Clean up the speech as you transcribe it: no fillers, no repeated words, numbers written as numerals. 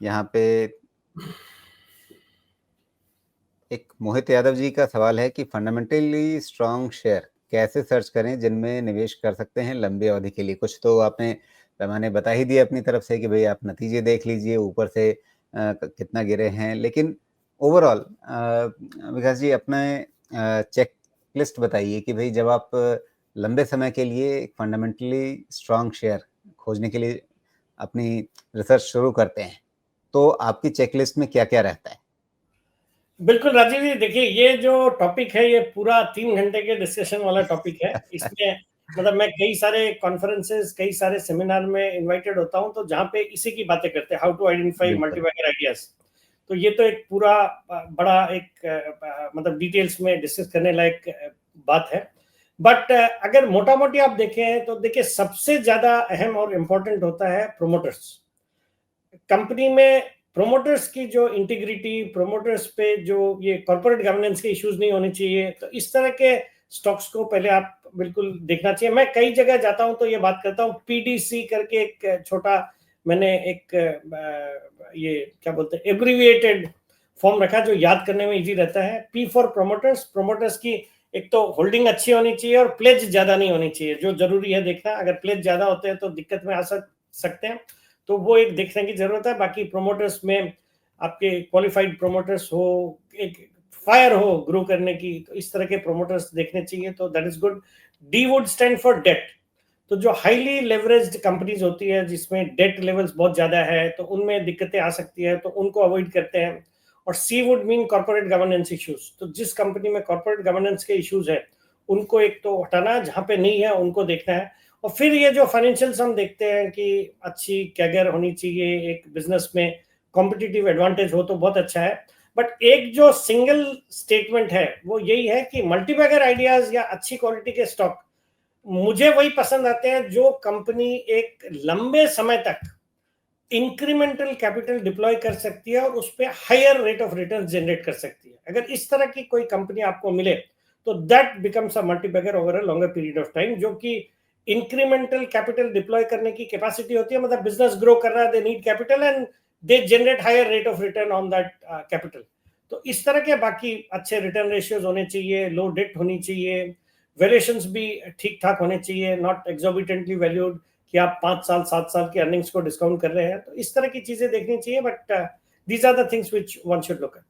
यहाँ पे एक मोहित यादव जी का सवाल है कि फंडामेंटली स्ट्रांग शेयर कैसे सर्च करें जिनमें निवेश कर सकते हैं लंबी अवधि के लिए। कुछ तो आपने पैमाने बता ही दिए अपनी तरफ से कि भाई आप नतीजे देख लीजिए ऊपर से कितना गिरे हैं, लेकिन ओवरऑल विकास जी अपने चेक लिस्ट बताइए कि भाई जब आप लंबे समय के लिए एक फंडामेंटली स्ट्रांग शेयर खोजने के लिए अपनी रिसर्च शुरू करते हैं तो आपकी चेकलिस्ट में क्या क्या रहता है? बिल्कुल राजीव जी, देखिए ये जो टॉपिक है ये पूरा 3 घंटे के डिस्कशन वाला टॉपिक है। इसमें मतलब मैं कई सारे कॉन्फ्रेंसेस, कई सारे सेमिनार में इनवाइटेड होता हूँ, तो जहाँ पे इसी की बातें करते हैं, हाउ टू आइडेंटिफाई बिल्कुल। Multibagger ideas. तो ये तो एक पूरा बड़ा एक मतलब डिटेल्स में डिस्कस करने लायक बात है। बट अगर मोटा मोटी आप देखें तो देखिए सबसे ज्यादा अहम और इम्पोर्टेंट होता है प्रोमोटर्स। कंपनी में प्रोमोटर्स की जो इंटीग्रिटी, प्रोमोटर्स पे जो ये कॉर्पोरेट गवर्नेंस के इश्यूज नहीं होने चाहिए, तो इस तरह के स्टॉक्स को पहले आप बिल्कुल देखना चाहिए। मैं कई जगह जाता हूं तो ये बात करता हूं, पीडीसी करके एक छोटा मैंने एक ये क्या बोलते हैं एब्रीविएटेड फॉर्म रखा जो याद करने में इजी रहता है। P for promoters. प्रोमोटर्स की एक तो होल्डिंग अच्छी होनी चाहिए और प्लेज ज्यादा नहीं होनी चाहिए, जो जरूरी है देखना। अगर प्लेज ज्यादा होते हैं तो दिक्कत में आ सकते हैं, तो वो एक देखने की जरूरत है। बाकी प्रोमोटर्स में आपके क्वालिफाइड प्रोमोटर्स हो, एक फायर हो ग्रो करने की, तो इस तरह के प्रोमोटर्स देखने चाहिए, तो that is good. D would stand for debt. तो जो हाईली लेवरेज्ड कंपनीज होती है जिसमें डेट लेवल्स बहुत ज्यादा है तो उनमें दिक्कतें आ सकती है, तो उनको अवॉइड करते हैं। और she would mean corporate governance issues. तो जिस कंपनी में कॉर्पोरेट गवर्नेंस के इश्यूज है उनको एक तो हटाना है, जहां पे नहीं है उनको देखना है। और फिर ये जो फाइनेंशियल्स हम देखते हैं कि अच्छी कैगर होनी चाहिए, एक बिजनेस में कॉम्पिटिटिव एडवांटेज हो तो बहुत अच्छा है। बट एक जो सिंगल स्टेटमेंट है वो यही है कि मल्टीबैगर आइडियाज या अच्छी क्वालिटी के स्टॉक मुझे वही पसंद आते हैं जो कंपनी एक लंबे समय तक इंक्रीमेंटल कैपिटल डिप्लॉय कर सकती है और उस पर higher rate of return generate कर सकती है। अगर इस तरह की कोई कंपनी आपको मिले तो that becomes a multibagger over a longer period of time, जो कि इंक्रीमेंटल कैपिटल डिप्लॉय करने की कैपेसिटी होती है। मतलब बिजनेस ग्रो कर रहा है, they need capital and they generate higher rate of return on that capital. तो इस तरह के बाकी अच्छे रिटर्न रेशियोज होने चाहिए, लो डेट होनी चाहिए, वैल्यूएशंस भी ठीक ठाक होने चाहिए, नॉट एक्सॉर्बिटेंटली वैल्यूड कि आप 5 साल 7 साल की अर्निंग्स को डिस्काउंट कर रहे हैं। तो इस तरह की चीजें देखनी चाहिए। But these are the things which one should look eight.